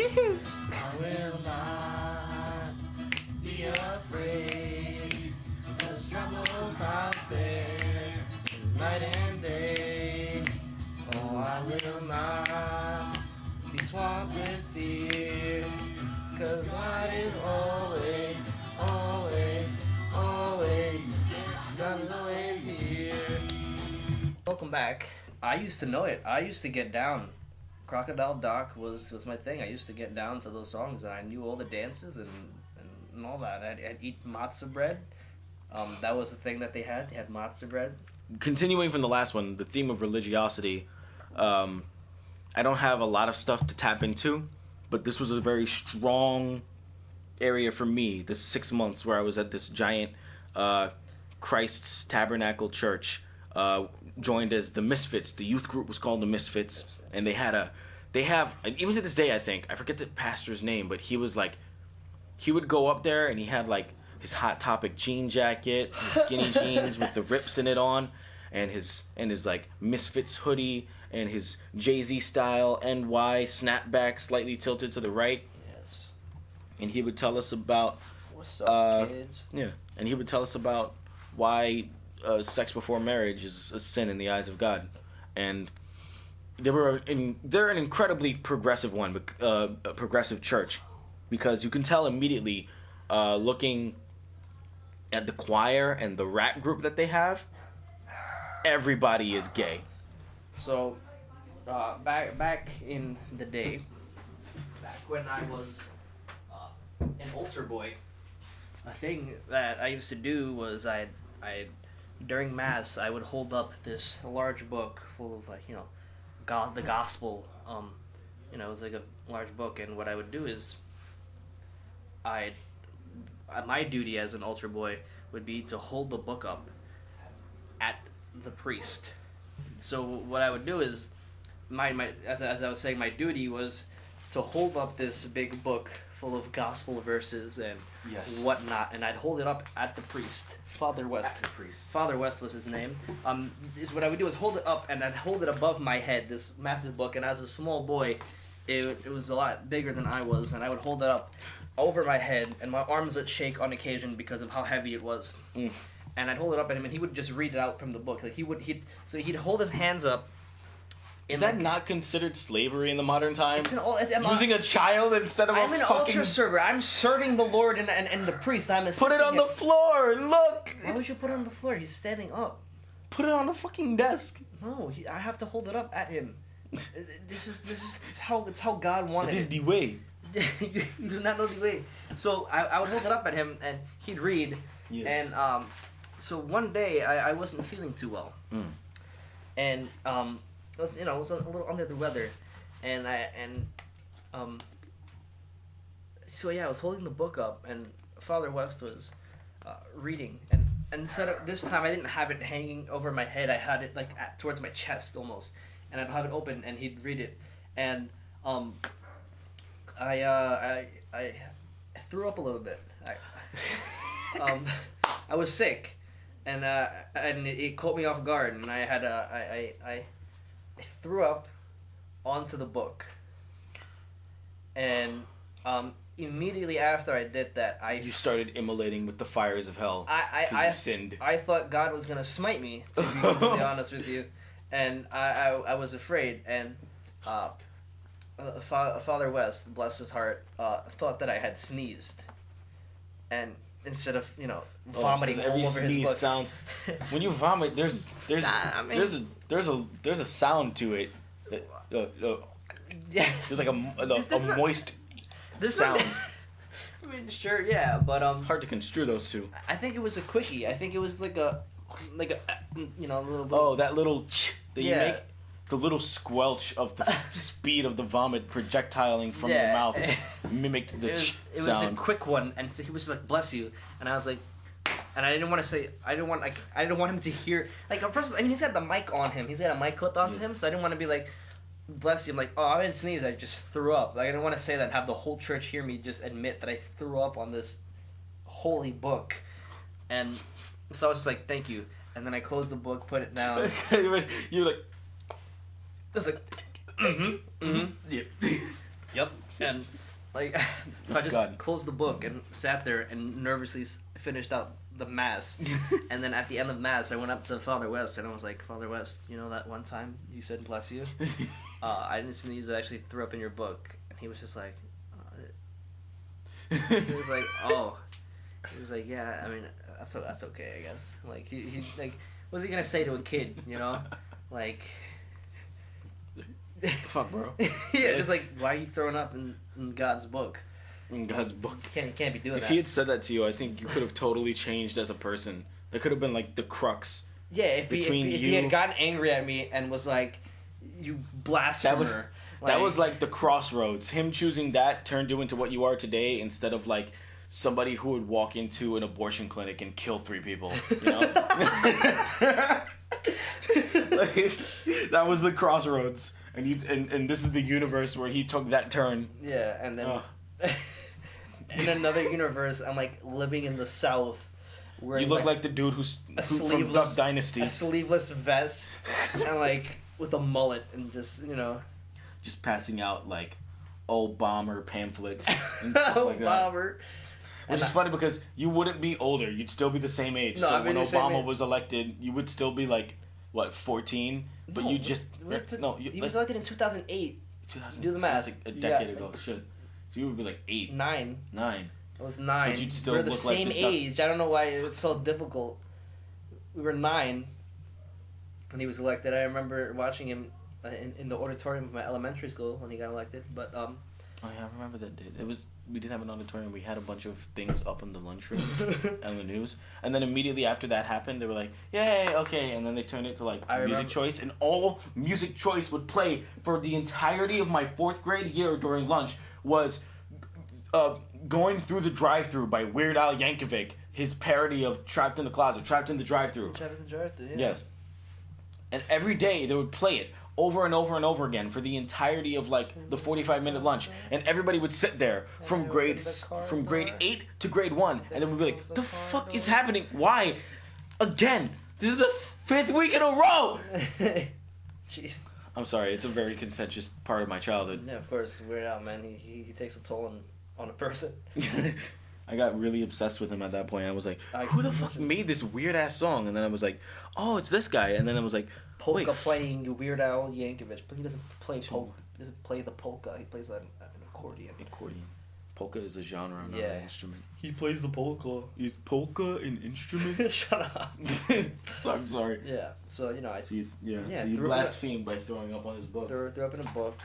I will not be afraid. There's troubles out there, night and day. Oh, I will not be swamped with fear. Cause God is always, always, always, God is always here. Welcome back. I used to know it. I used to get down. Crocodile Dock was my thing. I used to get down to those songs, and I knew all the dances and all that. I'd eat matzah bread. That was the thing that they had. They had matzah bread. Continuing from the last one, the theme of religiosity, I don't have a lot of stuff to tap into, but this was a very strong area for me, this 6 months where I was at this giant Christ's Tabernacle Church, joined as the Misfits. The youth group was called the Misfits, and they have, even to this day, I think, I forget the pastor's name, but he was like, he would go up there and he had like his Hot Topic jean jacket, his skinny jeans with the rips in it on, and his like Misfits hoodie, and his Jay-Z style NY snapback slightly tilted to the right. Yes. And he would tell us about What's up, kids? Yeah, and he would tell us about why sex before marriage is a sin in the eyes of God. And they're an incredibly progressive one, a progressive church, because you can tell immediately, looking at the choir and the rap group that they have, everybody is gay. So, back in the day, back when I was an altar boy, a thing that I used to do was I during mass I would hold up this large book full of like the gospel. It was like a large book, and what I would do is my duty as an altar boy would be to hold the book up at the priest. So what I would do is, as I was saying, my duty was to hold up this big book full of gospel verses and whatnot, and I'd hold it up at the priest, Father West. At the priest. Father West was his name. Is what I would do is hold it up, and I'd hold it above my head, this massive book, and as a small boy, it was a lot bigger than I was, and I would hold it up over my head, and my arms would shake on occasion because of how heavy it was. And I'd hold it up at him, and he would just read it out from the book. Like he'd hold his hands up. Is that not considered slavery in the modern time? Using a child instead of I'm an altar server. I'm serving the Lord and the priest. I'm assisting Put it on the floor. Look. Why would you put it on the floor? He's standing up. Put it on the fucking desk. No, I have to hold it up at him. This is how God wanted it. It is the way. You do not know the way. So I would hold it up at him, and he'd read. Yes. And so one day I wasn't feeling too well, and I was a little under the weather, and so I was holding the book up, and Father West was reading, and instead of this time I didn't have it hanging over my head. I had it like towards my chest almost, and I'd have it open, and he'd read it, and I threw up a little bit. I was sick, and it caught me off guard, and I threw up onto the book, and immediately after I did that, you started immolating with the fires of hell. I sinned. I thought God was gonna smite me, to be completely honest with you, and I was afraid, and Father West, bless his heart, thought that I had sneezed, and instead of vomiting all over his book. Sounds when you vomit. There's a sound to it. Yes. There's like a moist sound. I mean, sure, yeah, but hard to construe those two. I think it was a quickie. I think it was like a little. Oh, that little that you make. the little squelch of the speed of the vomit projectiling from your mouth mimicked the sound. It was a quick one, and so he was just like, "Bless you," and I was like, and I didn't want to say, I didn't want him to hear, like, first, I mean, he's got the mic on him, he's got a mic clipped onto him, so I didn't want to be like, "Bless you," I'm like, "Oh, I didn't sneeze, I just threw up." Like, I didn't want to say that and have the whole church hear me just admit that I threw up on this holy book, and so I was just like, "Thank you," and then I closed the book, put it down. You were like, It's like, yep. Yep. And like, so I just God. closed the book and sat there and nervously finished out the mass. And then at the end of mass, I went up to Father West and I was like, Father West, you know that one time you said bless you? I didn't sneeze. I actually threw up in your book. And he was just like, he was like, oh. He was like, yeah, I mean, that's okay, I guess. Like, he like, what's he gonna say to a kid, you know? Like, What the fuck, bro? yeah, just like, why are you throwing up in God's book? In God's book. You can't be doing that. If he had said that to you, I think you could have totally changed as a person. That could have been like the crux. Yeah, if he had gotten angry at me and was like, you blasphemer. That was like the crossroads. Him choosing that turned you into what you are today instead of like somebody who would walk into an abortion clinic and kill 3 people. You know? Like, that was the crossroads. And this is the universe where he took that turn. Yeah, and then in another universe, I'm like living in the South. Where You look like the dude who's from Duck Dynasty. A sleeveless vest and like with a mullet and just, you know. Just passing out like old bomber pamphlets and stuff like that. Bomber. Which is funny because you wouldn't be older. You'd still be the same age. No, so when the same Obama age. was elected, you would still be like, what, 14? But you just... He was elected in 2008. 2000, Do the math. Like a decade ago. Shit. So you would be like 8. 9. 9. I was 9. But you'd still We're the look like same the duck. age. I don't know why it's so difficult. We were 9 when he was elected. I remember watching him in the auditorium of my elementary school when he got elected. But Oh yeah, I remember that day. We did have an auditorium. We had a bunch of things up in the lunchroom and the news. And then immediately after that happened, they were like, "Yay, okay!" And then they turned it to like music choice, and all music choice would play for the entirety of my 4th grade year during lunch was "Going Through the Drive-Thru" by Weird Al Yankovic. His parody of "Trapped in the Closet," "Trapped in the Drive-Thru." Trapped in the Drive-Thru. Yeah. Yes. And every day they would play it over and over and over again for the entirety of like the 45-minute lunch, and everybody would sit there from grade 8 to grade 1, and then we'd be like, "The fuck is happening? Why? Again? This is the 5th week in a row." Jeez. I'm sorry, it's a very contentious part of my childhood. Yeah, of course. Weird Al, man. He takes a toll on a person. I got really obsessed with him at that point. I was like, "Who the fuck made this weird ass song?" And then I was like, "Oh, it's this guy." And then I was like, Polka playing Weird Al Yankovic, but he doesn't play polka. He doesn't play the polka. He plays an accordion. Accordion. Polka is a genre, not Yeah. an instrument. He plays the polka. Is polka an instrument? Shut up. I'm sorry. Yeah. So you know, I So you threw up blasphemed by throwing up on his book. threw up in a book.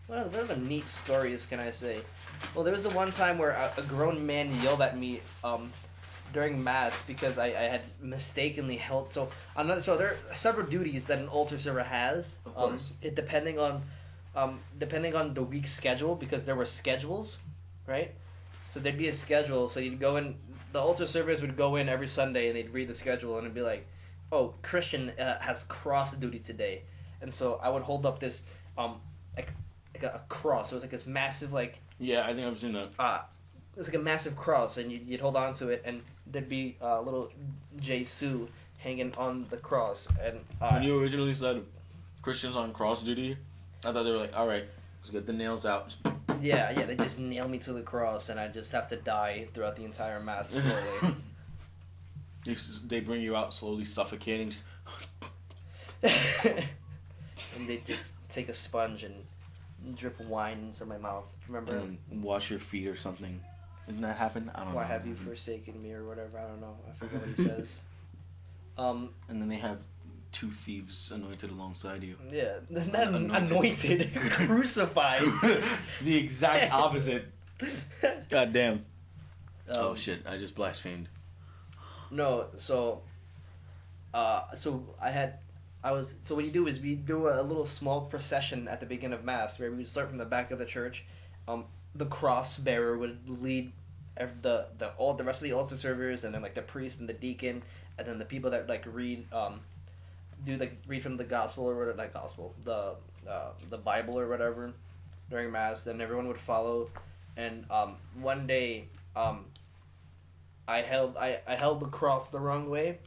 What other neat stories can I say? Well, there was the one time where a grown man yelled at me during mass because I had mistakenly held so there are several duties that an altar server has. Of course. It depending on the week's schedule, because there were schedules, right? So there'd be a schedule. So you'd go in. The altar servers would go in every Sunday and they'd read the schedule and it'd be like, "Oh, Christian has cross duty today," and so I would hold up this like a cross. So it was like this massive like. Yeah, I think I've seen that. It was like a massive cross, and you'd hold on to it, and there'd be a little Jesu hanging on the cross. And When you originally said Christians on cross duty, I thought they were like, "All right, let's get the nails out." yeah, they just nail me to the cross, and I just have to die throughout the entire mass slowly. They bring you out slowly, suffocating. And they just take a sponge and drip wine into my mouth. Remember? And wash your feet or something. Didn't that happen? I don't know. Why have you forsaken me or whatever? I don't know. I forget what he says. And then they have 2 thieves anointed alongside you. Yeah, not anointed, crucified. The exact opposite. God damn. Oh shit! I just blasphemed. No, so so what you do is we do a little small procession at the beginning of mass where we would start from the back of the church. The cross bearer would lead the rest of the altar servers, and then like the priest and the deacon, and then the people that like read read from the gospel or whatever, not gospel, the Bible or whatever during mass. Then everyone would follow, and one day I held the cross the wrong way.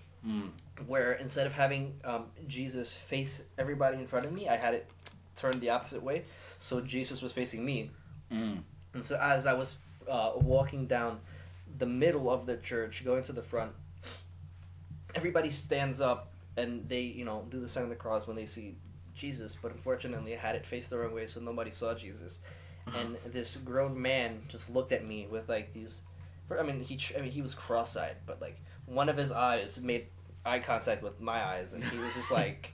Where instead of having Jesus face everybody in front of me, I had it turned the opposite way. So Jesus was facing me. And so as I was walking down the middle of the church, going to the front, everybody stands up and they, do the sign of the cross when they see Jesus. But unfortunately, I had it faced the wrong way, so nobody saw Jesus. And this grown man just looked at me with like these. He was cross-eyed, but like one of his eyes made eye contact with my eyes, and he was just like,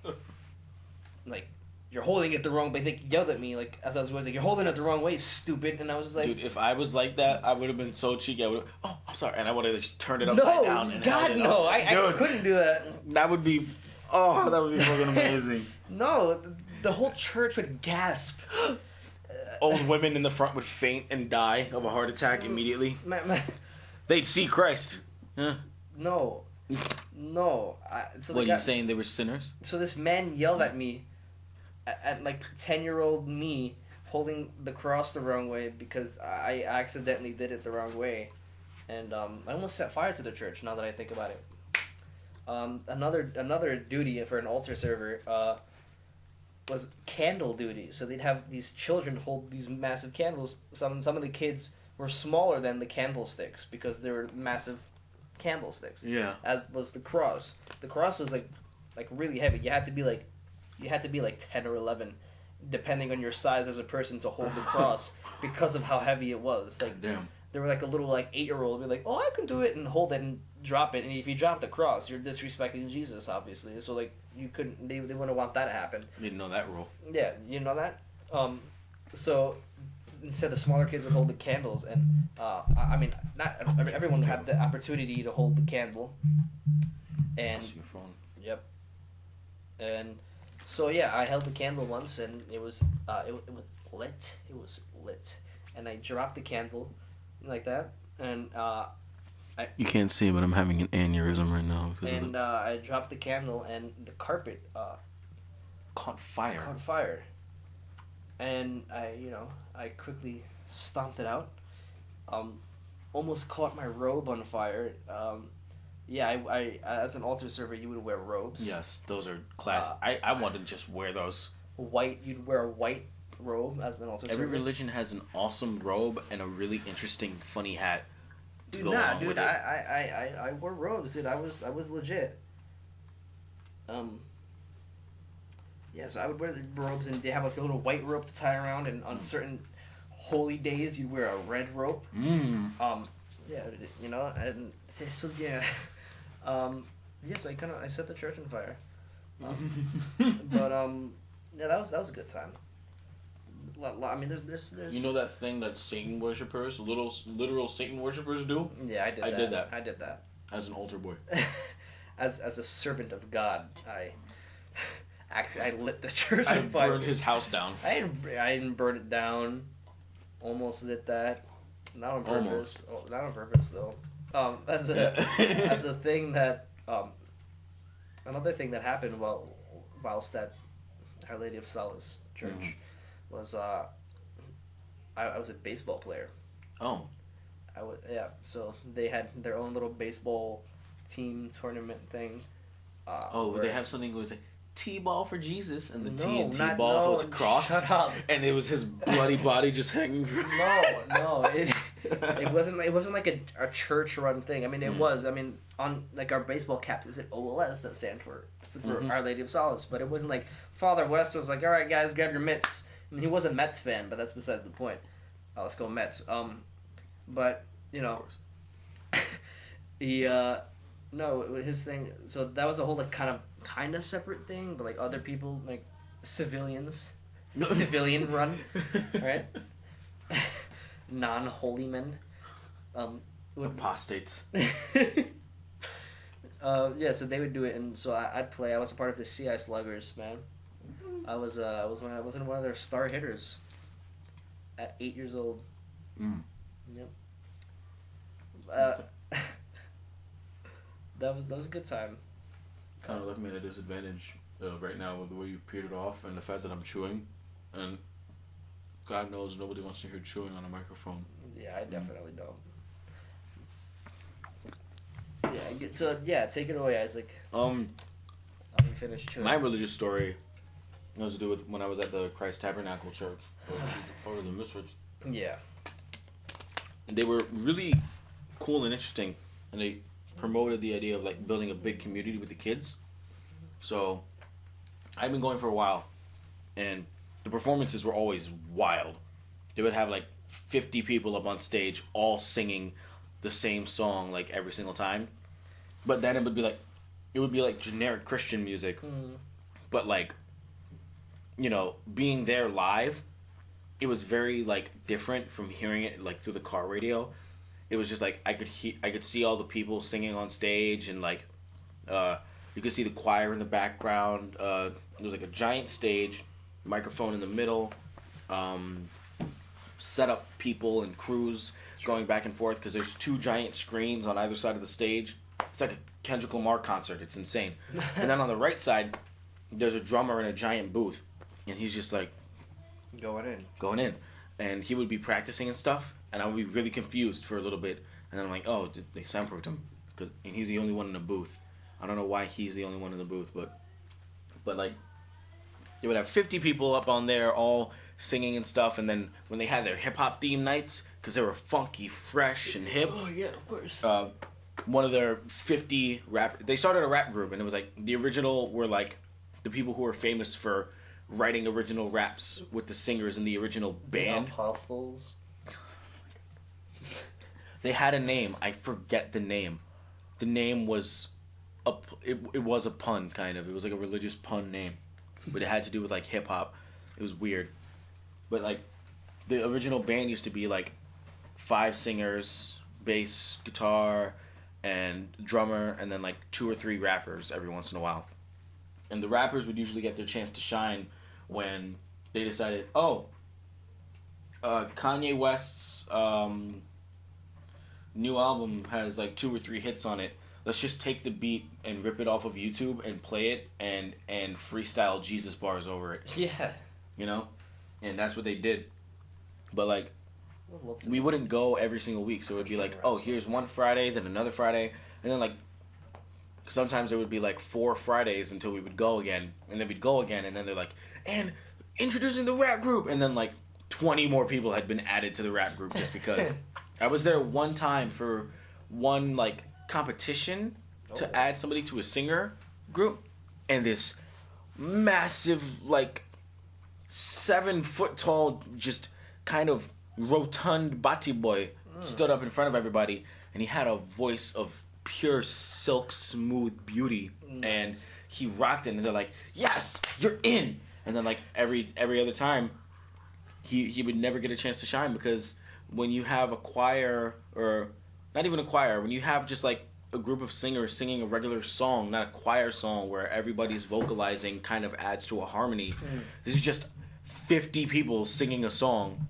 you're holding it the wrong way. They yelled at me like as I was like, "You're holding it the wrong way, stupid!" And I was just like, dude, if I was like that, I would have been so cheeky. I would, oh, I'm sorry, and I would have just turned it upside down. And God, held it no, up. I couldn't do that. That would be fucking amazing. No, the whole church would gasp. Old women in the front would faint and die of a heart attack immediately. They'd see Christ. Huh? No. So What, you saying they were sinners? So this man yelled at me, at like 10-year-old me, holding the cross the wrong way because I accidentally did it the wrong way. And I almost set fire to the church now that I think about it. Another duty for an altar server was candle duty. So they'd have these children hold these massive candles. Some of the kids were smaller than the candlesticks because they were massive candlesticks. Yeah. As was the cross. The cross was like really heavy. You had to be like 10 or 11, depending on your size as a person, to hold the cross because of how heavy it was. Like, damn. They were like a little 8-year-old be like, oh, I can do it, and hold it and drop it. And if you drop the cross, you're disrespecting Jesus, obviously. So like you couldn't. They wouldn't want that to happen. I didn't know that rule. Yeah, you know that. So instead, the smaller kids would hold the candles, and everyone had the opportunity to hold the candle. And That's your phone. Yep. And so yeah, I held the candle once, and it was lit. It was lit, and I dropped the candle, like that, and You can't see, but I'm having an aneurysm right now. And I dropped the candle, and the carpet caught fire. Caught fire, and I quickly stomped it out. Almost caught my robe on fire. I as an altar server, you would wear robes. Yes, those are classic. I want to just wear those. You'd wear a white robe as an altar server. Every religion has an awesome robe and a really interesting, funny hat. I wore robes, dude. I was legit. So I would wear the robes, and they have like a little white rope to tie around, and on certain holy days, you'd wear a red rope. And so yeah. So I set the church on fire. But that was a good time. I mean, there's You know that thing that Satan worshippers, literal Satan worshippers do? Yeah, I did that. I did that. As an altar boy. As a servant of God, I lit the church I on fire. burned his house down. I didn't burn it down. Almost did that. Not on purpose. Not on purpose though. As a thing that another thing that happened whilst at Our Lady of Solace Church was I was a baseball player. Oh. So they had their own little baseball team tournament thing. They have something going to say T-ball for Jesus, and the TNT ball was a cross. Shut up. And it was his bloody body just hanging from. No, it wasn't like a church run thing. I mean, it was. I mean, on like our baseball caps, is it OLS that stand for Our Lady of Solace? But it wasn't like Father West was like, all right, guys, grab your mitts. I mean, he was a Mets fan, but that's besides the point. Let's go Mets. But Of course. his thing. So that was a whole like kind of separate thing, but like other people, like civilian run, right? Non-holy men. Apostates. So they would do it, and so I'd play. I was a part of the CI Sluggers, man. I was one of their star hitters. At 8 years old. Yep. That was a good time. Kind of left me at a disadvantage right now with the way you peeled it off and the fact that I'm chewing, and God knows nobody wants to hear chewing on a microphone. Yeah, I definitely don't. Yeah, so take it away, Isaac. I'll be finished chewing. My religious story has to do with when I was at the Christ Tabernacle Church. Part of the Misfits. Yeah. They were really cool and interesting, and they promoted the idea of like building a big community with the kids. So I've been going for a while, and the performances were always wild. They would have like 50 people up on stage all singing the same song like every single time. But then it would be like generic Christian music. But like, you know, being there live, it was very like different from hearing it like through the car radio. It was just like I could see all the people singing on stage, and like you could see the choir in the background. There was like a giant stage, microphone in the middle, set up people and crews going back and forth because there's two giant screens on either side of the stage. It's like a Kendrick Lamar concert. It's insane. And then on the right side, there's a drummer in a giant booth, and he's just like going in, and he would be practicing and stuff, and I would be really confused for a little bit, and then I'm like, oh, they soundproofed him, and he's the only one in the booth. I don't know why he's the only one in the booth, but like, they would have 50 people up on there all singing and stuff, and then when they had their hip hop theme nights, because they were funky, fresh, and hip. Oh yeah, of course. One of their 50 they started a rap group, and it was like the original were like the people who were famous for writing original raps with the singers in the original band. Apostles. They had a name. I forget the name. The name was it was a pun, kind of. It was like a religious pun name, but it had to do with like hip hop. It was weird, but like the original band used to be like 5 singers, bass, guitar, and drummer, and then like 2 or 3 rappers every once in a while. And the rappers would usually get their chance to shine when they decided, Kanye West's new album has like 2 or 3 hits on it. Let's just take the beat and rip it off of YouTube and play it and freestyle Jesus bars over it. Yeah. You know? And that's what they did. But like, we wouldn't go every single week, so it would be like, oh, here's one Friday, then another Friday, and then like sometimes it would be like 4 Fridays until we would go again, and then we'd go again, and then they're like, and introducing the rap group, and then like 20 more people had been added to the rap group just because. I was there one time for one like competition to add somebody to a singer group, and this massive like 7-foot tall, just kind of rotund bati boy stood up in front of everybody, and he had a voice of pure silk smooth beauty, and he rocked it, and they're like, yes, you're in. And then like every other time he would never get a chance to shine, because when you have a choir, or not even a choir, when you have just like a group of singers singing a regular song, not a choir song where everybody's vocalizing kind of adds to a harmony, this is just 50 people singing a song.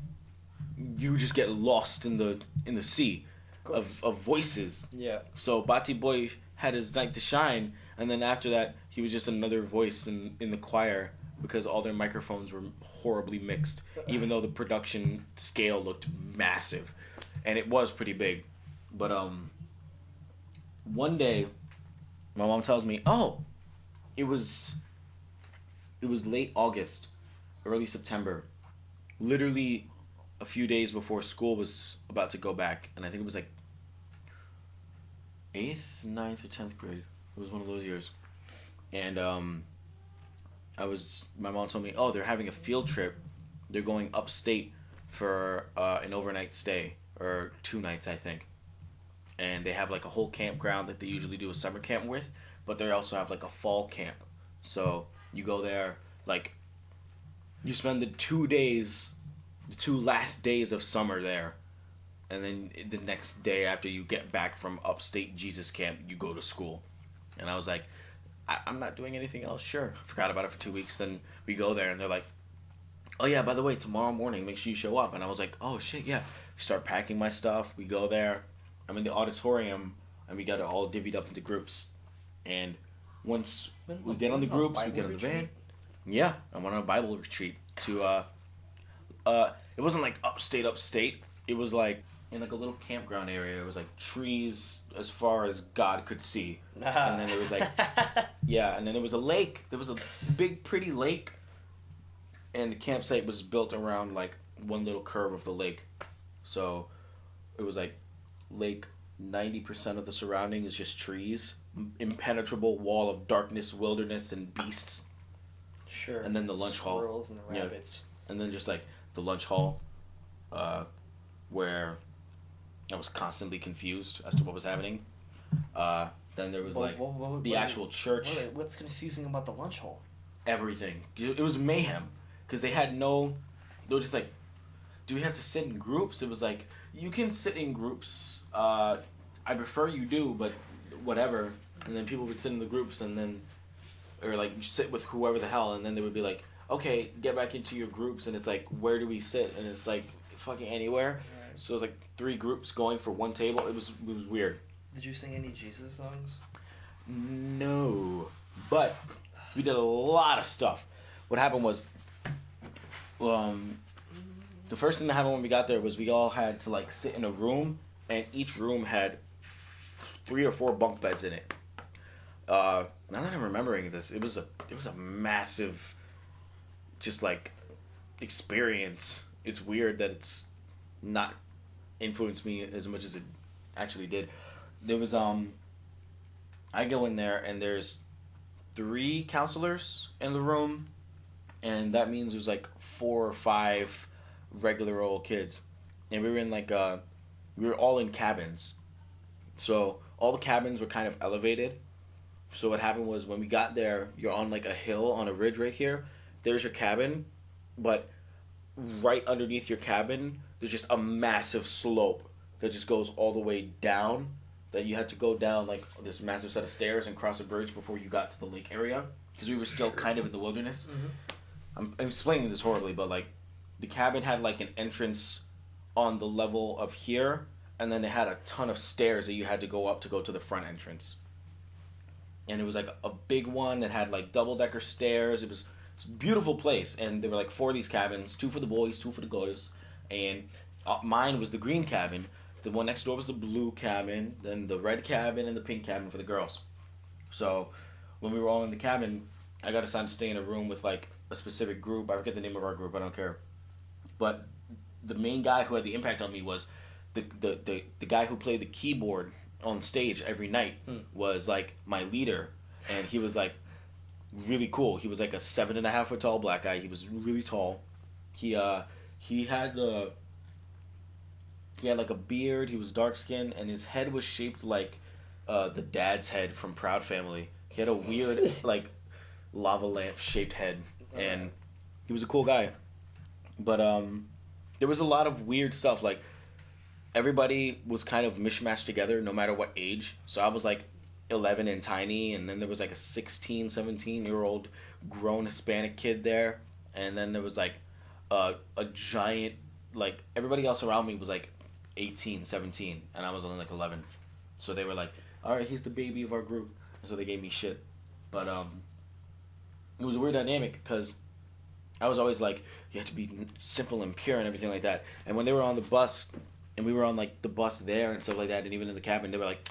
You just get lost in the sea of voices. Yeah. So Bati Boy had his night to shine, and then after that he was just another voice in the choir, because all their microphones were horribly mixed, even though the production scale looked massive, and it was pretty big. But one day my mom tells me, it was late August, early September, literally a few days before school was about to go back, and I think it was like 8th, 9th, or 10th grade. It was one of those years. And my mom told me, they're having a field trip. They're going upstate for an overnight stay, or 2 nights, I think. And they have like a whole campground that they usually do a summer camp with, but they also have like a fall camp. So you go there, like, you spend the 2 last days of summer there, and then the next day after you get back from upstate Jesus camp, you go to school. And I was like, I'm not doing anything else. Sure. Forgot about it for 2 weeks. Then we go there, and they're like, oh yeah, by the way, tomorrow morning, make sure you show up. And I was like, oh shit, yeah. We start packing my stuff. We go there. I'm in the auditorium, and we got it all divvied up into groups. And once we get on the groups, we get on the van. Yeah, I went on a Bible retreat to it wasn't like upstate. It was like in like a little campground area. It was like trees as far as God could see. And then there was like, yeah, and then there was a lake. There was a big, pretty lake. And the campsite was built around like one little curve of the lake. So it was like lake 90% of the surrounding is just trees, impenetrable wall of darkness, wilderness, and beasts. Sure. And then the lunch hall. Squirrels and rabbits. And then just like the lunch hall, where I was constantly confused as to what was happening. Then there was the actual church. What's confusing about the lunch hall? Everything. It was mayhem because they were just like, do we have to sit in groups? It was like, you can sit in groups. I prefer you do, but whatever. And then people would sit in the groups and then, or like sit with whoever the hell, and then they would be like, okay, get back into your groups, and it's like, where do we sit? And it's like, fucking anywhere. Right. So it was like 3 groups going for one table. It was weird. Did you sing any Jesus songs? No, but we did a lot of stuff. What happened was, the first thing that happened when we got there was we all had to like sit in a room, and each room had 3 or 4 bunk beds in it. Now that I'm remembering this, it was a massive, just like, experience. It's weird that it's not influenced me as much as it actually did. There was I go in there and there's 3 counselors in the room, and that means there's like 4 or 5 regular old kids, and we were in like we were all in cabins, so all the cabins were kind of elevated. So what happened was when we got there, you're on like a hill on a ridge right here. There's your cabin, but right underneath your cabin, there's just a massive slope that just goes all the way down, that you had to go down like this massive set of stairs and cross a bridge before you got to the lake area, because we were still kind of in the wilderness. Mm-hmm. I'm explaining this horribly, but like the cabin had like an entrance on the level of here, and then it had a ton of stairs that you had to go up to go to the front entrance. And it was like a big one that had like double-decker stairs. It was a beautiful place, and there were like 4 of these cabins, 2 for the boys, 2 for the girls, and mine was the green cabin. The one next door was the blue cabin, then the red cabin, and the pink cabin for the girls. So when we were all in the cabin, I got assigned to stay in a room with like a specific group. I forget the name of our group, I don't care. But the main guy who had the impact on me was the guy who played the keyboard on stage every night. Was like my leader, and he was like really cool. He was like a 7.5 foot tall black guy. He was really tall. He had like a beard. He was dark skinned, and his head was shaped like the dad's head from Proud Family. He had a weird like lava lamp shaped head, and he was a cool guy. But there was a lot of weird stuff. Like everybody was kind of mishmashed together, no matter what age. So I was like 11 and tiny, and then there was like a 16, 17-year-old grown Hispanic kid there, and then there was like a giant, like everybody else around me was like 18, 17, and I was only like 11. So they were like, all right, he's the baby of our group. So they gave me shit. But it was a weird dynamic because I was always like, you have to be simple and pure and everything like that. And when they were on the bus, and we were on like the bus there and stuff like that, and even in the cabin, they were like,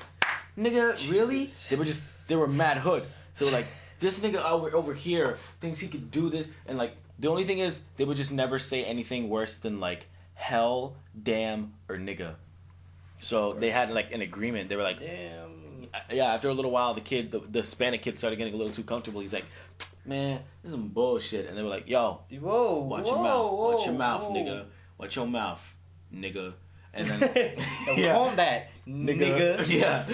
nigga, Jesus. Really? They were mad hood. They were like, this nigga over here thinks he could do this. And like, the only thing is, they would just never say anything worse than like, hell, damn, or nigga. So they had like an agreement. They were like, damn. Yeah, after a little while, the Hispanic kid started getting a little too comfortable. He's like, man, this is some bullshit. And they were like, yo, watch your mouth, nigga. Watch your mouth, nigga. And then, calm that, nigga. Yeah,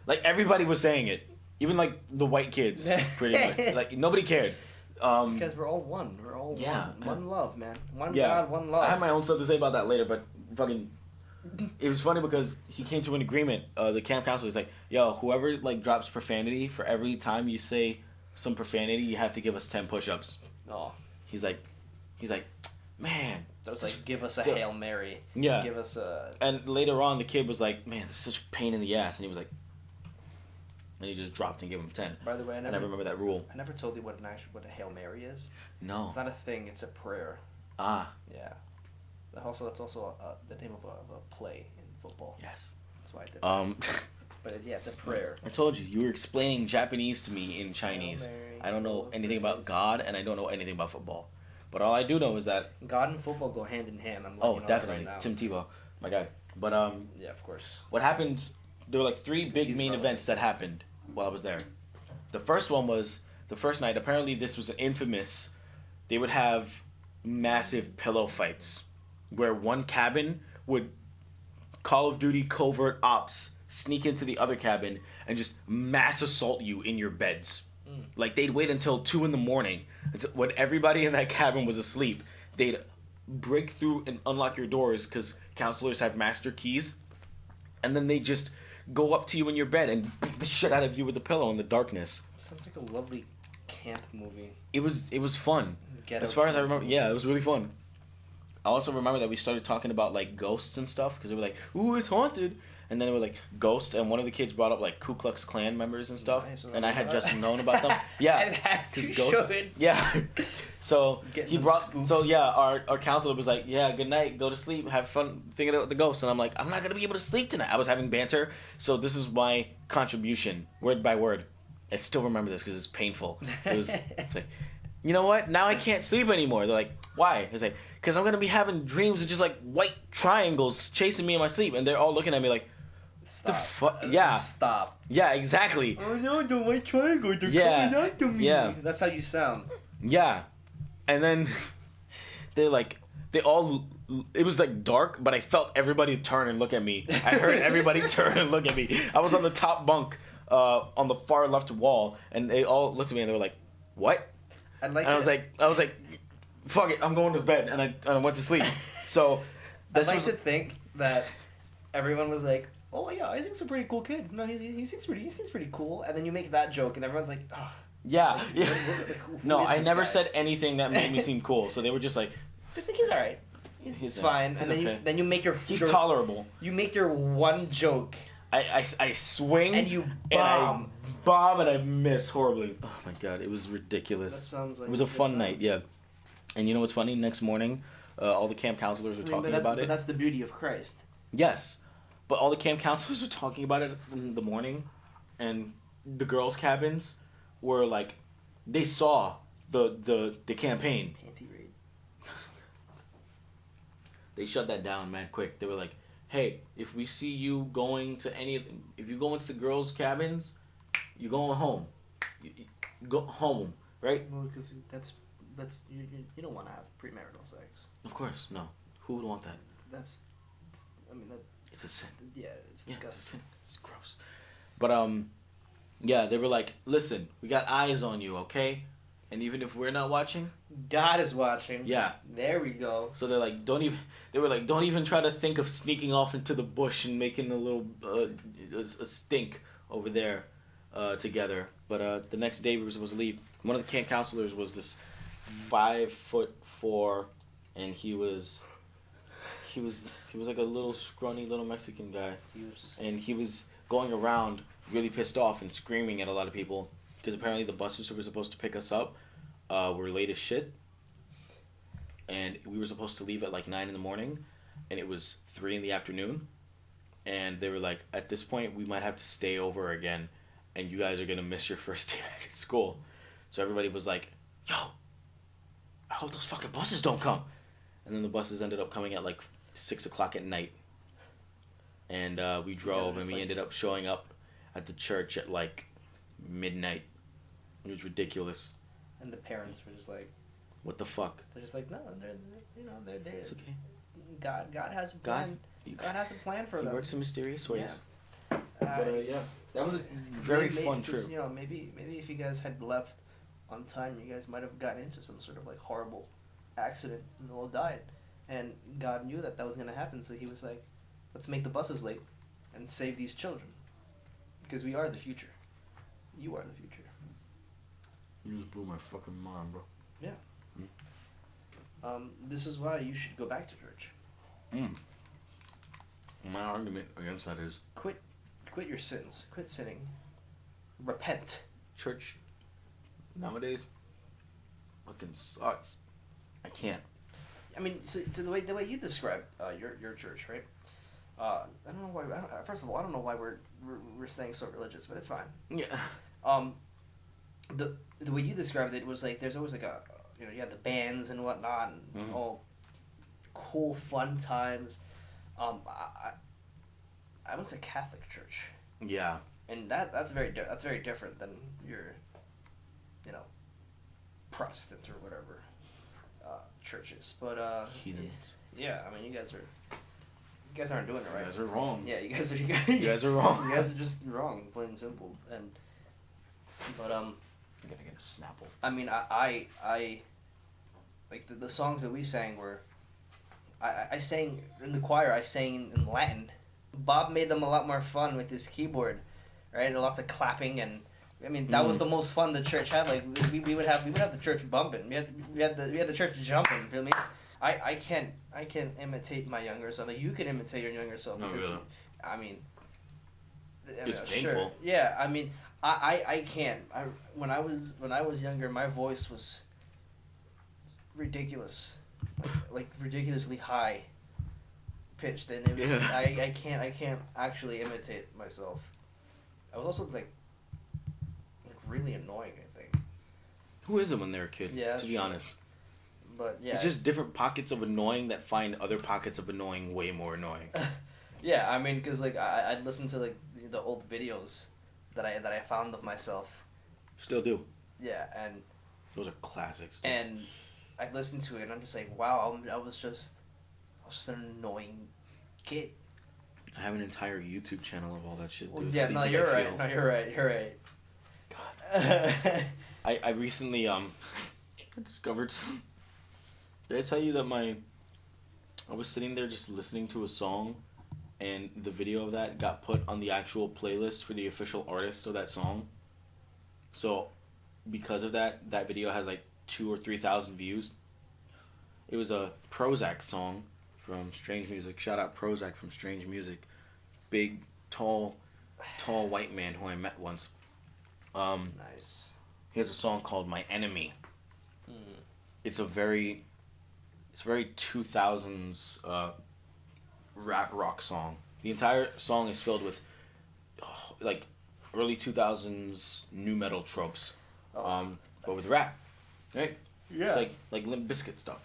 like everybody was saying it, even like the white kids, pretty much. Like nobody cared. Because we're all one. We're all one love, man. One God, one love. I have my own stuff to say about that later, but fucking, it was funny because he came to an agreement. The camp counselor is like, yo, whoever like drops profanity, for every time you say some profanity, you have to give us 10 push-ups. Oh. He's like, man. That was like, give us a Hail Mary. Yeah. Give us a... And later on, the kid was like, man, this is such a pain in the ass. And he was like... And he just dropped and gave him 10. By the way, I never remember that rule. I never told you what a Hail Mary is. No. It's not a thing, it's a prayer. Ah. Yeah. That's also the name of a play in football. Yes. That's why I did that. But yeah, it's a prayer. I told you were explaining Japanese to me in Chinese. I don't know anything about God, and I don't know anything about football. But all I do know is that God and football go hand in hand. I'm letting you know that definitely right now. Tim Tebow, my guy. But Yeah, of course. what happened? There were like 3 big he's main relevant. events that happened while I was there. The first one was the first night. Apparently, this was infamous. They would have massive pillow fights where one cabin would Call of Duty covert ops sneak into the other cabin and just mass assault you in your beds. Like they'd wait until 2 a.m. When everybody in that cabin was asleep. They'd break through and unlock your doors because counselors have master keys, and then they just go up to you in your bed and beat the shit out of you with a pillow in the darkness. Sounds like a lovely camp movie. It was fun. Ghetto As far as I camp remember, movie. yeah, it was really fun. I also remember that we started talking about like ghosts and stuff because they were like, "Ooh, it's haunted," and then it was like ghosts, and one of the kids brought up like Ku Klux Klan members and stuff, Nice. and I had just known about them. Yeah, As you 'cause ghosts. should. Yeah. So Getting he them brought. spooks. So yeah, our counselor was like, "Yeah, good night, go to sleep, have fun thinking about the ghosts," and I'm like, "I'm not gonna be able to sleep tonight." I was having banter, so this is my contribution, word by word. I still remember this because it's painful. It's like, you know what? Now I can't sleep anymore. They're like, why? It's like, because I'm going to be having dreams of just like white triangles chasing me in my sleep. And they're all looking at me like, Stop. fuck? Yeah. Just stop. yeah, exactly. Oh no, the white triangle, they're Yeah. coming after me. Yeah. That's how you sound. Yeah. And then they're like, it was like dark, but I felt everybody turn and look at me. I heard everybody turn and look at me. I was on the top bunk on the far left wall, and they all looked at me and they were like, what? I'd like And I was like, fuck it, I'm going to bed, and I went to sleep. So I'd this like was to think that everyone was like, "Oh yeah, Isaac's a pretty cool kid. No, he seems pretty cool." And then you make that joke, and everyone's like, "Oh, yeah. Like, who No, is I this never guy? said anything that made me seem cool. So they were just like, he's all right. He's He's fine." he's And then okay. you make your he's tolerable. You make your one joke, I swing and you and I bomb. bomb and I miss horribly. Oh my god, it was That ridiculous. sounds like It was a good fun time. night, yeah. And you know what's funny? Next morning, all the camp counselors were I mean, talking but that's, about but it. that's the beauty of Christ. Yes, but all the camp counselors were talking about it in the morning, and the girls' cabins were like, they saw the campaign. Panty raid. They shut that down, man, quick. They were like, hey, if we see you going to if you go into the girls' cabins, you're going home. You go home, right? Well, because that's you don't want to have premarital sex. Of course, no. Who would want that? I mean that. It's a sin. Yeah, it's Yeah, disgusting. it's gross. But yeah, they were like, listen, we got eyes on you, okay? And even if we're not watching, God is watching. yeah. There we go. So they're like, don't even try to think of sneaking off into the bush and making a little a stink over there together. But the next day we were supposed to leave. One of the camp counselors was this 5'4", and he was like a little scrawny little Mexican guy, He was just, and he was going around really pissed off and screaming at a lot of people because apparently the buses who were supposed to pick us up were late as shit, and we were supposed to leave at like 9 a.m, and it was 3 p.m, and they were like, at this point we might have to stay over again, and you guys are gonna miss your first day back at school. So everybody was like, yo, I hope those fucking buses don't come. And then the buses ended up coming at like 6 o'clock at night, and we So drove, yeah, and just we like- ended up showing up at the church at like midnight. It was ridiculous. and the parents were just like, What the fuck? they're just like, no, they're It's okay. God has a plan. God has a plan for He them. works in mysterious ways. Yeah. Yeah, that was a very fun trip. You know, maybe if you guys had left on time, you guys might have gotten into some sort of like horrible accident and all died. And God knew that was gonna happen, so He was like, let's make the buses late and save these children, because we are the future. You are the future. You just blew my fucking mind, bro. This is why you should go back to church. My argument against that is Quit your sins. Quit sinning. Repent. church nowadays fucking sucks. I can't. I mean, so the way you describe your church, right? I don't know why. First of all, I don't know why we're staying so religious, but it's fine. Yeah. The way you described it was like there's always like a you had the bands and whatnot, and all cool, fun times. I went to Catholic church. Yeah. And that's very different than your, Protestant or whatever, churches. But Heathens. yeah, I mean, you guys aren't doing it right. You guys are wrong. Yeah, you guys are wrong. You guys are just wrong, plain and simple. But I'm gonna get a Snapple. I mean, I like the songs that we sang were, I sang in the choir. I sang in Latin. Bob made them a lot more fun with his keyboard, right? And lots of clapping, and I mean that was the most fun the church had. Like we would have the church bumping. We had the church jumping. Feel me? I can't imitate my younger self. Like, you can imitate your younger self. No, Because, really. I mean, It's sure. painful. Yeah, I mean, I can't. When I was younger, my voice was ridiculous, like ridiculously high pitched, and it was I can't actually imitate myself. I was also like really annoying, I think. Who is it when they're a kid? Yeah, to be honest. But yeah, It's just different pockets of annoying that find other pockets of annoying way more annoying. yeah. I mean, because like I'd listen to like the old videos that I found of myself. Still do. Yeah, and Those are classics. Dude. and I listened to it, and I'm just like, wow, I was just an annoying kid. I have an entire YouTube channel of all that shit, dude. Well, How yeah, do you no, think you're I right. feel? No, you're right. You're right. I recently I discovered some. Did I tell you that I was sitting there just listening to a song, and the video of that got put on the actual playlist for the official artist of that song. So, because of that video has like 2,000 or 3,000 views. It was a Prozac song from Strange Music. Shout out Prozac from Strange Music. Big, tall white man who I met once. Nice. He has a song called My Enemy. Mm. It's very 2000s rap rock song. The entire song is filled with like early 2000s new metal tropes, but with rap, right? Yeah. It's like Limp Bizkit stuff.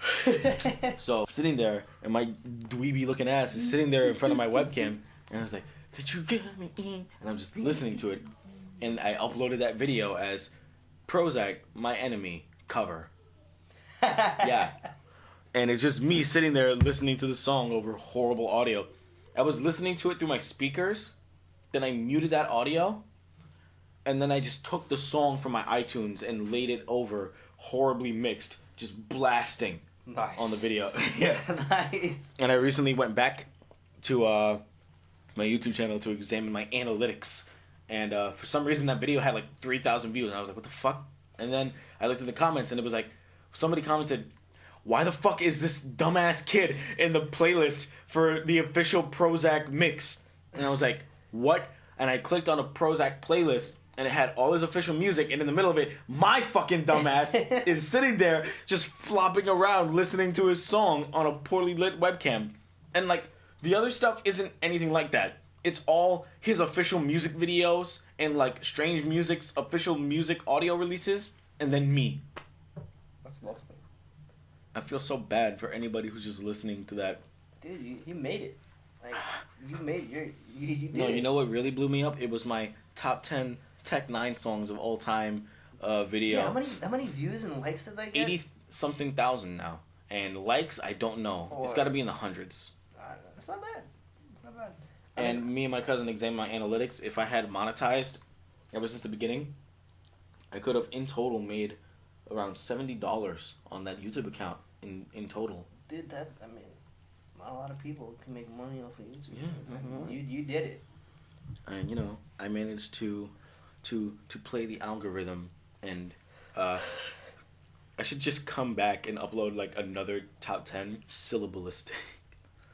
So sitting there, and my dweeby looking ass is sitting there in front of my webcam, and I was like, "Did you get me in?" And I'm just listening to it, and I uploaded that video as Prozac, My Enemy cover. Yeah. And it's just me sitting there listening to the song over horrible audio. I was listening to it through my speakers, then I muted that audio, and then I just took the song from my iTunes and laid it over, horribly mixed, just blasting Nice. on the video. Yeah. Nice. And I recently went back to my YouTube channel to examine my analytics, and for some reason that video had like 3,000 views, and I was like, what the fuck? And then I looked in the comments, and it was like, somebody commented, why the fuck is this dumbass kid in the playlist for the official Prozac mix? And I was like, what? And I clicked on a Prozac playlist, and it had all his official music, and in the middle of it, my fucking dumbass is sitting there just flopping around listening to his song on a poorly lit webcam. And like, the other stuff isn't anything like that. It's all his official music videos and like Strange Music's official music audio releases, and then me. That's lovely. I feel so bad for anybody who's just listening to that. Dude, you made it. Like, you did No, it. you know what really blew me up? It was my top 10 Tech 9 songs of all time video. Yeah, how many views and likes did that get? 80-something thousand now. And likes, I don't know. It's got to be in the hundreds. That's not bad. It's not bad. And me and my cousin examined my analytics. If I had monetized ever since the beginning, I could have in total made around $70 on that YouTube account in total. Dude, I mean, not a lot of people can make money off of YouTube. Yeah, mhm. You did it. And you know, I managed to play the algorithm, and I should just come back and upload like another top 10 syllabalistic.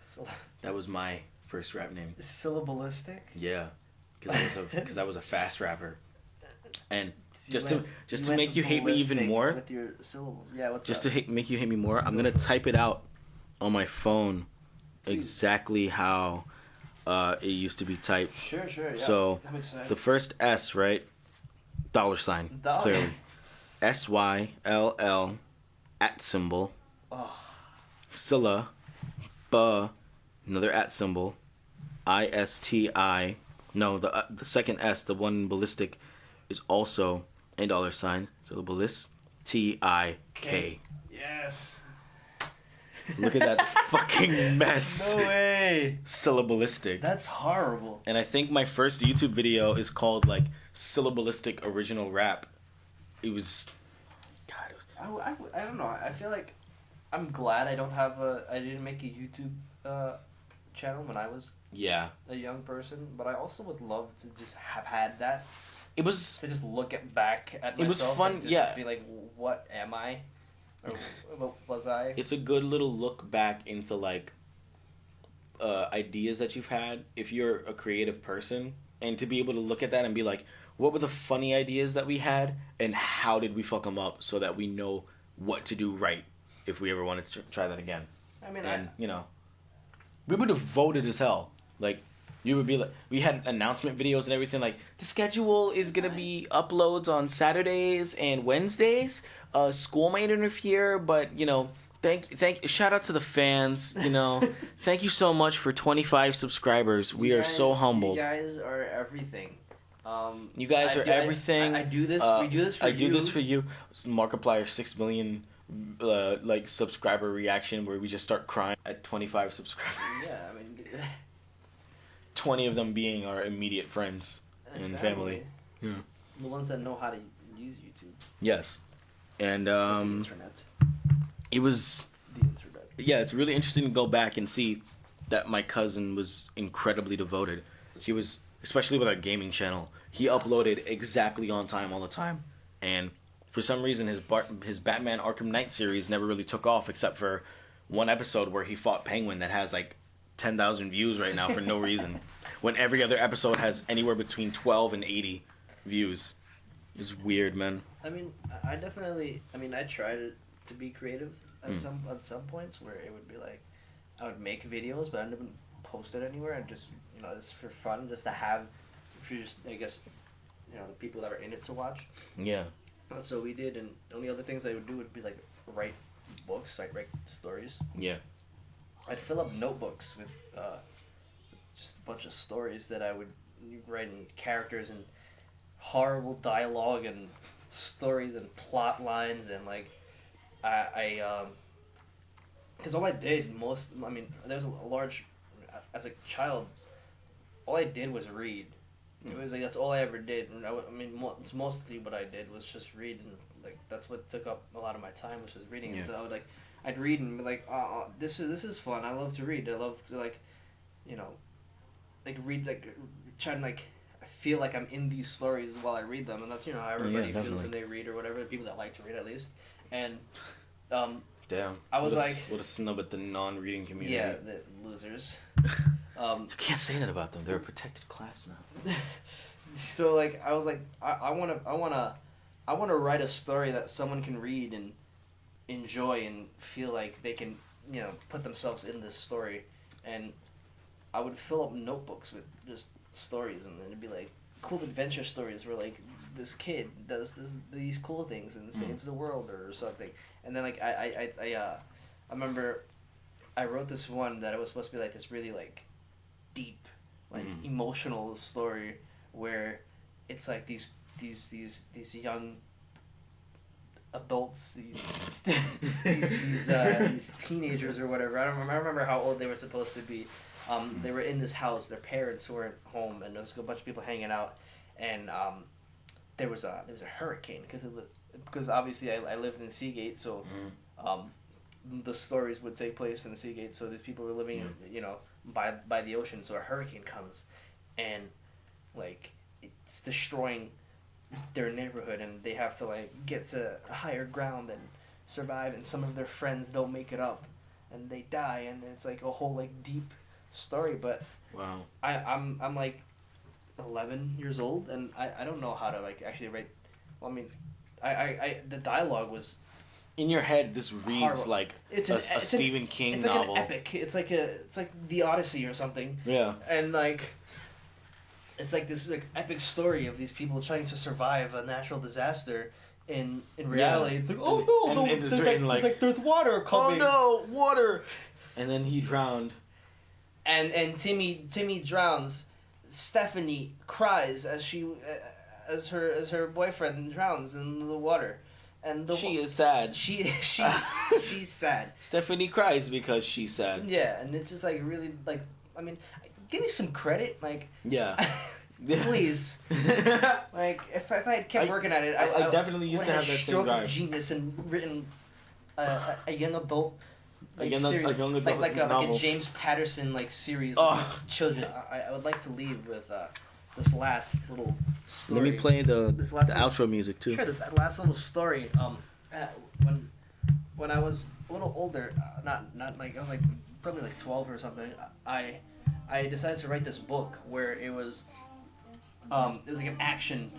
So, That was my first rap name. syllabalistic. Yeah, because I was a fast rapper, and You just went- to went make you hate me even ballistic more, with your syllables. Yeah, what's just up? to make you hate me more, I'm gonna type it out on my phone exactly how it used to be typed. Sure, yeah. So I'm excited. the first S, right? $, Dollar. clearly. SYLL at symbol, Oh. Scylla, another at symbol, ISTI. No, the second S, the one ballistic, is also a $sign. So the ballistic, TIK. Yes. Look at that fucking mess. No way. Syllabalistic. That's horrible. And I think my first YouTube video is called like Syllabalistic Original Rap. It was, God. I don't know. I feel like I'm glad I didn't make a YouTube channel when I was Yeah. a young person, but I also would love to just have had that. It was. To just look back at myself. It was fun, and just yeah. be like, what am I? Or what was I? It's a good little look back into like ideas that you've had if you're a creative person, and to be able to look at that and be like, what were the funny ideas that we had and how did we fuck them up so that we know what to do right if we ever wanted to try that again. I mean, And you know, we were devoted as hell. Like, you would be like, we had announcement videos and everything. Like, the schedule is gonna be uploads on Saturdays and Wednesdays. School might interfere, but you know, shout out to the fans. You know, thank you so much for 25 subscribers. We are so humbled. You guys are everything. You guys are everything. I do this. We do this for you. I do this for you. Markiplier 6 million like subscriber reaction where we just start crying at 25 subscribers. Yeah, I mean, 20 of them being our immediate friends and family. Yeah. The ones that know how to use YouTube. Yes. And The internet. it was The internet. yeah, it's really interesting to go back and see that my cousin was incredibly devoted. He was, especially with our gaming channel, he uploaded exactly on time all the time. And for some reason his Batman Arkham Knight series never really took off except for one episode where he fought Penguin that has like 10,000 views right now for no reason. When every other episode has anywhere between 12 and 80 views. It's weird, man. I mean, I definitely. I mean, I tried to be creative at some points where it would be like, I would make videos, but I didn't post it anywhere. And just just for fun, just to have, I guess, the people that are in it to watch. Yeah. That's what we did, and the only other things I would do would be like write books, like write stories. Yeah. I'd fill up notebooks with just a bunch of stories that I would write in characters and horrible dialogue and stories and plot lines and like because all I did there was a large, as a child, all I did was read. It was like that's all I ever did, and mostly what I did was just read, and like that's what took up a lot of my time, was just reading. Yeah. And so I'd read and be like, this is fun. I love to read. I love to read, try and I feel like I'm in these stories while I read them, and that's how everybody feels when they read or whatever. People that like to read at least, and damn. I was what a snub at the non-reading community. yeah, the losers. You can't say that about them. They're a protected class now. So I was like, I wanna write a story that someone can read and enjoy and feel like they can put themselves in this story, and I would fill up notebooks with just stories, and it'd be like cool adventure stories where like this kid does these cool things and saves the world or something, and then I remember I wrote this one that it was supposed to be like this really like deep, like emotional story where it's like these young adults, these teenagers or whatever. I don't remember how old they were supposed to be. They were in this house. Their parents weren't home, and there was a bunch of people hanging out. And there was a hurricane because obviously I lived in Seagate, so the stories would take place in Seagate. So these people were living by the ocean. So a hurricane comes, and like it's destroying their neighborhood, and they have to like get to a higher ground and survive. And some of their friends don't make it up, and they die. And it's like a whole like deep story. But wow, I'm like 11 years old, and I don't know how to like actually write. Well, I mean, I the dialogue was in your head. This reads horrible. like a Stephen King it's novel. like an epic. It's like the Odyssey or something. Yeah. And like, it's like this like epic story of these people trying to survive a natural disaster in reality, it's like, oh no, And it's there's written, like, it's like there's water Oh coming. no, water! And then he drowned. And Timmy drowns. Stephanie cries as her boyfriend drowns in the water, and She is sad. she's sad. Stephanie cries because she's sad. Yeah, and it's just like really like, I mean, give me some credit, like. Yeah. Please. Like, if I had kept working at it, I definitely used to have that same stroke drive. of genius and written a young adult, like, a young adult like novel. a James Patterson like series Oh. of children. I would like to leave with this last little story. Let me play the This last little outro music too. Sure, this last little story. When I was a little older, not like I was like probably like 12 or something. I decided to write this book where it was like an action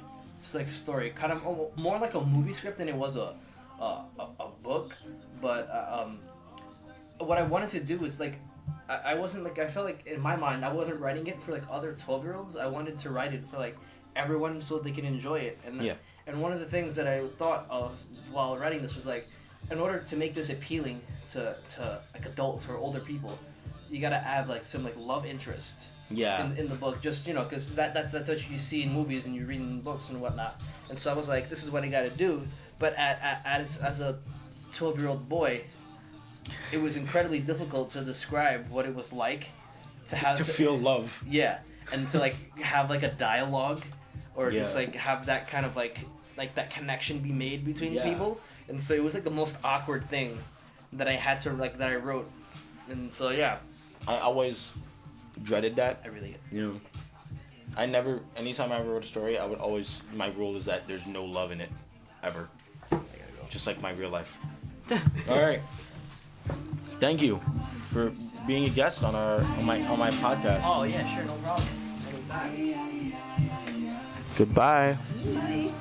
like story, kind of more like a movie script than it was a book. But what I wanted to do was like I wasn't like, I felt like in my mind I wasn't writing it for like other 12-year-olds. I wanted to write it for like everyone so they can enjoy it. And one of the things that I thought of while writing this was like, in order to make this appealing to like adults or older people, you gotta have like some like love interest. Yeah. In the book, just, you know, because that's what you see in movies and you read in books and whatnot. And so I was like, this is what I got to do. But as a 12-year-old boy, it was incredibly difficult to describe what it was like to feel love. Yeah, and to like have like a dialogue, or Yeah. just like have that kind of like that connection be made between Yeah. people. And so it was like the most awkward thing that I had to like that I wrote. And so yeah, I always dreaded that. I really. You know, anytime I wrote a story, my rule is that there's no love in it, ever. Just like my real life. All right. Thank you for being a guest on my podcast. Oh yeah, sure, no problem. Anytime. Goodbye. Bye.